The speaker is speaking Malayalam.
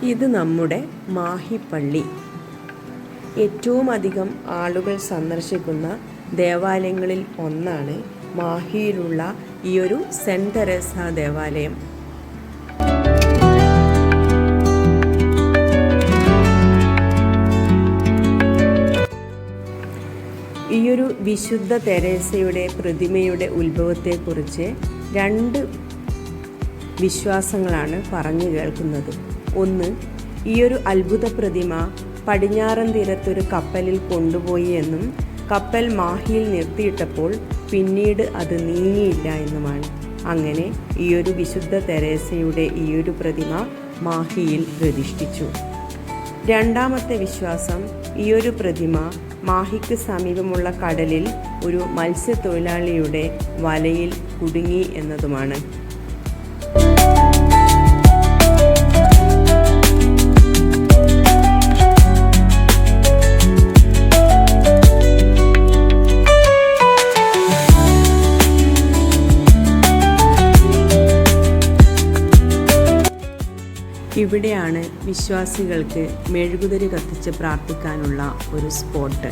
ഇത് നമ്മുടെ മാഹി പള്ളി. ഏറ്റവും അധികം ആളുകൾ സന്ദർശിക്കുന്ന ദേവാലയങ്ങളിൽ ഒന്നാണ് മാഹിയിലുള്ള ഈ ഒരു സെൻറ്റ് തെരേസ ദേവാലയം. ഈയൊരു വിശുദ്ധ തെരേസയുടെ പ്രതിമയുടെ ഉത്ഭവത്തെക്കുറിച്ച് രണ്ട് വിശ്വാസങ്ങളാണ് പറഞ്ഞു കേൾക്കുന്നത്. ഒന്ന്, ഈയൊരു അത്ഭുത പ്രതിമ പടിഞ്ഞാറൻ തീരത്തൊരു കപ്പലിൽ കൊണ്ടുപോയി എന്നും കപ്പൽ മാഹിയിൽ നിർത്തിയിട്ടപ്പോൾ പിന്നീട് അത് നീങ്ങിയില്ല എന്നുമാണ്. അങ്ങനെ ഈയൊരു വിശുദ്ധ തെരേസയുടെ ഈയൊരു പ്രതിമ മാഹിയിൽ പ്രതിഷ്ഠിച്ചു. രണ്ടാമത്തെ വിശ്വാസം, ഈയൊരു പ്രതിമ മാഹിക്ക് സമീപമുള്ള കടലിൽ ഒരു മത്സ്യത്തൊഴിലാളിയുടെ വലയിൽ കുടുങ്ങി എന്നതുമാണ്. ഇവിടെയാണ് വിശ്വാസികൾക്ക് മെഴുകുതിരി കത്തിച്ച് പ്രാർത്ഥിക്കാനുള്ള ഒരു സ്പോട്ട്.